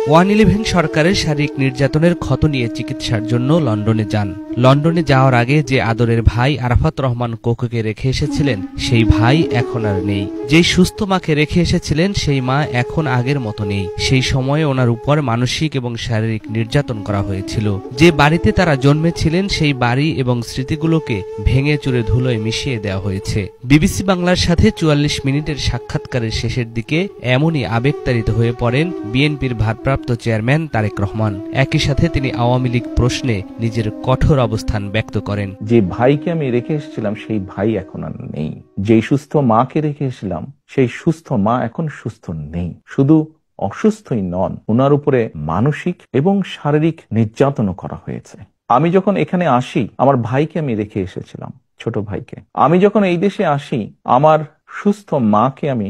111 সরকারের শারীরিক নির্যাতনের ক্ষত নিয়ে চিকিৎসার জন্য লন্ডনে যান। লন্ডনে যাওয়ার আগে যে আদরের ভাই আরাফাত রহমান কোকোকে রেখে এসেছিলেন সেই ভাই এখন আর নেই। যেই সুস্থ মাকে রেখে এসেছিলেন সেই মা এখন আগের মতো নেই। সেই সময়ে ওনার উপর মানসিক এবং শারীরিক নির্যাতন করা হয়েছিল। যে বাড়িতে তারা জন্মেছিলেন সেই বাড়ি এবং স্মৃতিগুলোকে ভেঙে চুরে ধুলোয় মিশিয়ে দেওয়া হয়েছে। বিবিসি বাংলার সাথে 44 মিনিটের সাক্ষাৎকারের শেষের দিকে এমনই আবেগতাড়িত হয়ে পড়েন বিএনপির ভারপ্রাপ্ত চেয়ারম্যান তারেক রহমান। একই সাথে তিনি আওয়ামী লীগ প্রশ্নে নিজের কঠোর অবস্থান ব্যক্ত করেন। যে ভাইকে আমি রেখে এসেছিলাম সেই ভাই এখন আর নেই। যেই সুস্থ মাকে রেখে এসেছিলাম সেই সুস্থ মা এখন সুস্থ নেই। শুধু অসুস্থই নন, ওনার উপরে মানসিক এবং শারীরিক নির্যাতনও করা হয়েছে। আমি যখন এখানে আসি আমার ভাইকে আমি রেখে এসেছিলাম, ছোট ভাইকে। আমি যখন এই দেশে আসি আমার সুস্থ মাকে আমি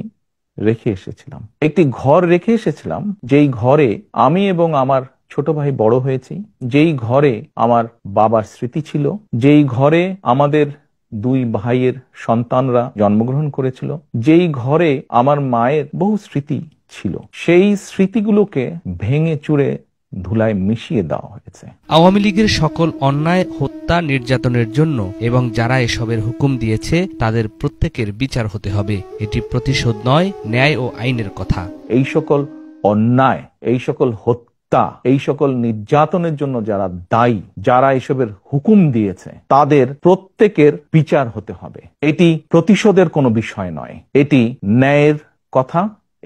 রেখে এসেছিলাম। একটি ঘর রেখে এসেছিলাম যেই ঘরে আমি এবং আমার ছোট ভাই বড় হয়েছি, যেই ঘরে আমার বাবার স্মৃতি ছিল, যেই ঘরে আমাদের দুই ভাইয়ের সন্তানরা জন্মগ্রহণ করেছিল, যেই ঘরে আমার মায়ের বহু স্মৃতি ছিল, সেই স্মৃতিগুলোকে ভেঙে চুরে ধুলায় মিশিয়ে দেওয়া হয়েছে। আওয়ামী লীগের সকল অন্যায়, হত্যা, নির্যাতনের জন্য এবং যারা এসবের হুকুম দিয়েছে তাদের প্রত্যেকের বিচার হতে হবে। এটি প্রতিশোধ নয়, ন্যায় ও আইনের কথা। এই সকল অন্যায়, এই সকল হত্যা, এই সকল নির্যাতনের জন্য যারা দায়ী, যারা এসবের হুকুম দিয়েছে তাদের প্রত্যেকের বিচার হতে হবে। এটি প্রতিশোধের কোনো বিষয় নয়, এটি ন্যায়ের কথা,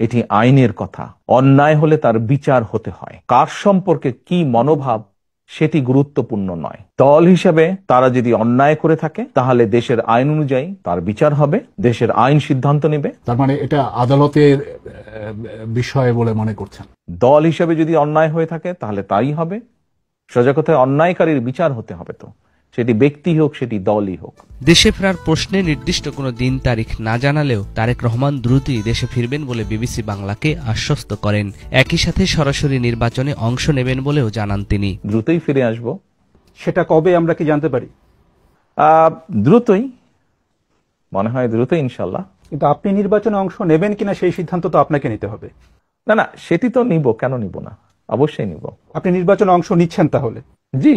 এটি আইনের কথা। অন্যায় হলে তার বিচার হতে হয়। কার সম্পর্কে কি মনোভাব সেটি গুরুত্বপূর্ণ নয়। দল হিসেবে তারা যদি অন্যায় করে থাকে তাহলে দেশের আইন অনুযায়ী তার বিচার হবে, দেশের আইন সিদ্ধান্ত নেবে। তার মানে এটা আদালতের বিষয় বলে মনে করছেন? দল হিসেবে যদি অন্যায় হয়ে থাকে তাহলে তাই হবে। সোজা কথায় অন্যায়কারীর বিচার হতে হবে, তো সেটি ব্যক্তি হোক সেটি দলই হোক। দেশে ফেরার প্রশ্নে নির্দিষ্ট কোনো দিন তারিখ না জানালেও তারেক রহমান দ্রুতই দেশে ফিরবেন বলে বিবিসি বাংলাকে আশ্বস্ত করেন। একই সাথে সরাসরি নির্বাচনে অংশ নেবেন বলেও জানান তিনি। দ্রুতই ফিরে আসব। সেটা কবে আমরা কি জানতে পারি? দ্রুতই, মনে হয় দ্রুতই ইনশাল্লাহ। কিন্তু আপনি নির্বাচনে অংশ নেবেন কিনা সেই সিদ্ধান্ত তো আপনাকে নিতে হবে। না, সেটি তো নিব, কেন নিব না, অবশ্যই নিব। আপনি নির্বাচনে অংশ নিচ্ছেন তাহলে? জি,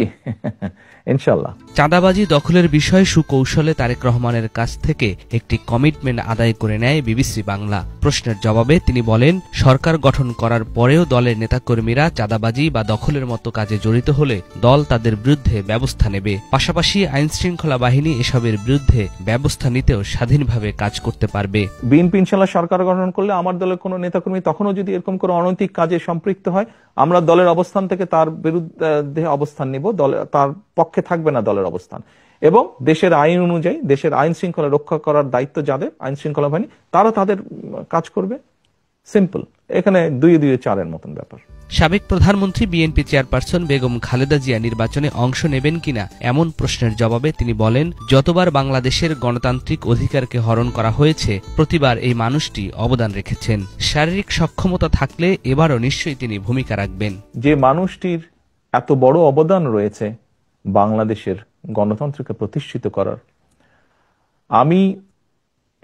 ইনশাল্লাহ। চাঁদাবাজি দখলের বিষয়ে সুকৌশলে তারেক রহমানের কাছ থেকে একটি কমিটমেন্ট আদায় করে নেয় বিবিসি বাংলা। প্রশ্নের জবাবে তিনি বলেন, সরকার গঠন করার পরেও দলের নেতাকর্মীরা চাঁদাবাজি বা দখলের মতো কাজে জড়িত হলে দল তাদের বিরুদ্ধে ব্যবস্থা নেবে। পাশাপাশি আইনশৃঙ্খলা বাহিনী এসবের বিরুদ্ধে ব্যবস্থা নিতেও স্বাধীনভাবে কাজ করতে পারবে। বিএনপি ইনশাল্লাহ সরকার গঠন করলে আমার দলের কোনো নেতাকর্মী তখনও যদি এরকম কোনো অনৈতিক কাজে সম্পৃক্ত হয়, আমরা দলের অবস্থান থেকে তার বিরুদ্ধে অবস্থান নিব। তার পক্ষে থাকবে না দলের অবস্থান। এবং দেশের আইন অনুযায়ী দেশের আইন শৃঙ্খলা রক্ষা করার দায়িত্ব যাদের, আইন শৃঙ্খলা বাহিনী, তারা তাদের কাজ করবে। সিম্পল, এখানে 2-2-4 মতন ব্যাপার। সাবেক প্রধানমন্ত্রী বিএনপি চেয়ারপারসন বেগম খালেদা জিয়া নির্বাচনে অংশ নেবেন কিনা এমন প্রশ্নের জবাবে তিনি বলেন, যতবার বাংলাদেশের গণতান্ত্রিক অধিকারকে হরণ করা হয়েছে প্রতিবার এই মানুষটি অবদান রেখেছেন। শারীরিক সক্ষমতা থাকলে এবারও নিশ্চয়ই তিনি ভূমিকা রাখবেন। যে মানুষটির এত বড় অবদান রয়েছে বাংলাদেশের গণতন্ত্রকে প্রতিষ্ঠিত করার, আমি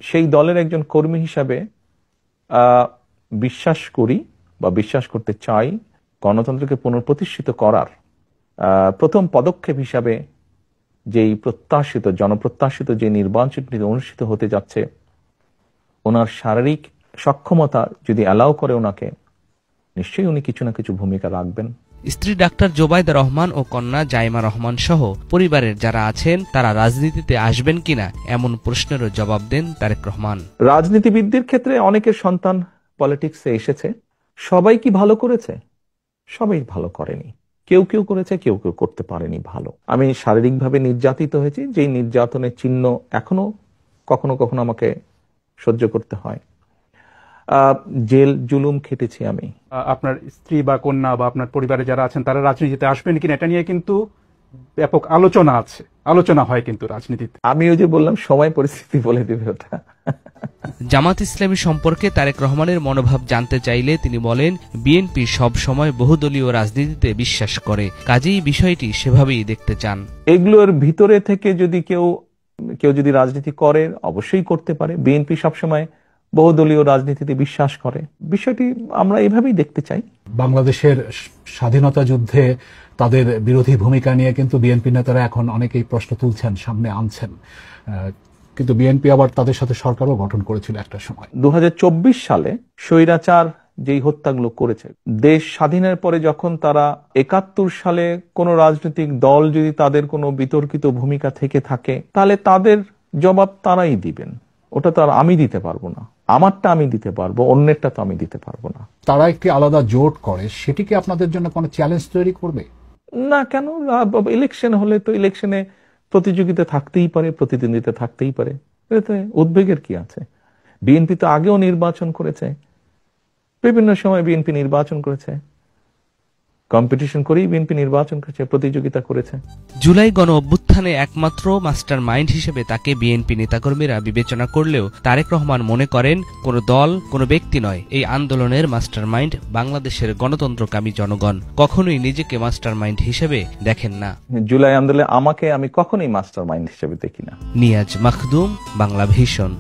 সেই দলের একজন কর্মী হিসাবে বিশ্বাস করি বা বিশ্বাস করতে চাই, গণতন্ত্রকে পুনঃপ্রতিষ্ঠিত করার প্রথম পদক্ষেপ হিসাবে যেই প্রত্যাশিত, জনপ্রত্যাশিত যে নির্বাচনটি অনুষ্ঠিত হতে যাচ্ছে, ওনার শারীরিক সক্ষমতা যদি অ্যালাউ করে ওনাকে, নিশ্চয়ই উনি কিছু না কিছু ভূমিকা রাখবেন। স্ত্রী ডাক্তার জোবাইদা রহমান ও কন্যা জাইমা রহমান সহ পরিবারের যারা আছেন তারা রাজনীতিতে আসবেন কিনা এমন প্রশ্নেরও জবাব দেন তারেক রহমান। রাজনীতিবিদদের ক্ষেত্রে অনেকের সন্তান পলিটিক্সে এসেছে। সবাই কি ভালো করেছে? সবাই ভালো করেনি। কেউ কেউ করেছে, কেউ কেউ করতে পারেনি ভালো। আমি শারীরিকভাবে নির্যাতিত হয়েছি, যেই নির্যাতনের চিহ্ন এখনো কখনো কখনো আমাকে সহ্য করতে হয়। জেল জুলুম খেটেছি আমি। আপনার স্ত্রী বা কন্যা বা আপনার পরিবারে যারা আছেন তারা রাজনীতিতে আসবেন কিনা এটা নিয়ে কিন্তু ব্যাপক আলোচনা আছে, আলোচনা হয় কিন্তু রাজনীতিতে। আমি ওই যে বললাম, সময় পরিস্থিতি বলে দেবে ওটা। জামাত ইসলামী সম্পর্কে তারেক রহমানের মনোভাব জানতে চাইলে তিনি বলেন, বিএনপি সব সময় বহুদলীয় রাজনীতিতে বিশ্বাস করে, কাজেই বিষয়টি সেভাবেই দেখতে চান। এগুলোর ভিতরে থেকে যদি কেউ যদি রাজনীতি করে, অবশ্যই করতে পারে। বিএনপি সবসময় বহুদলীয় রাজনীতিতে বিশ্বাস করে। বিষয়টি আমরা এভাবেই দেখতে চাই। বাংলাদেশের স্বাধীনতা যুদ্ধে তাদের বিরোধী ভূমিকা নিয়ে কিন্তু বিএনপি নেতারা এখন অনেকেই প্রশ্ন তুলছেন, সামনে আনছেন। কিন্তু বিএনপি আবার তাদের সাথে সরকারও গঠন করেছিল একটা সময়। 2024 সালে স্বৈরাচার যেই হত্যাগুলো করেছে, দেশ স্বাধীনের পরে যখন তারা 71 সালে কোন রাজনৈতিক দল যদি তাদের কোনো বিতর্কিত ভূমিকা থেকে থাকে, তাহলে তাদের জবাব তারাই দিবেন। ওটা তো আর আমি দিতে পারবো না। আমারটা আমি দিতে পারবো, অন্যেরটা তো আমি দিতে পারবো না। তারা একটি আলাদা জোট করে, সেটি কি আপনাদের জন্য কোনো চ্যালেঞ্জ তৈরি করবে? না, কেন? ইলেকশন হলে তো ইলেকশনে প্রতিযোগিতা থাকতেই পারে, প্রতিদ্বন্দ্বিতা থাকতেই পারে। এতে উদ্বেগের কি আছে? বিএনপি তো আগেও নির্বাচন করেছে, বিভিন্ন সময় বিএনপি নির্বাচন করেছে, কম্পিটিশন করেই বিএনপি নির্বাচন করেছে, প্রতিযোগিতা করেছে। জুলাই গণ অভ্যুত্থানে একমাত্র মাস্টার মাইন্ড হিসেবে তাকে বিএনপি নেতাকর্মীরা বিবেচনা করলেও তারেক রহমান মনে করেন কোনো দল, কোনো ব্যক্তি নয়, এই আন্দোলনের মাস্টার মাইন্ড বাংলাদেশের গণতন্ত্রকামী জনগণ। কখনোই নিজেকে মাস্টার মাইন্ড হিসেবে দেখেন না। জুলাই আন্দোলনে আমি কখনোই মাস্টার মাইন্ড হিসেবে দেখি না। নিয়াজ মাখদুম, বাংলা ভিশন।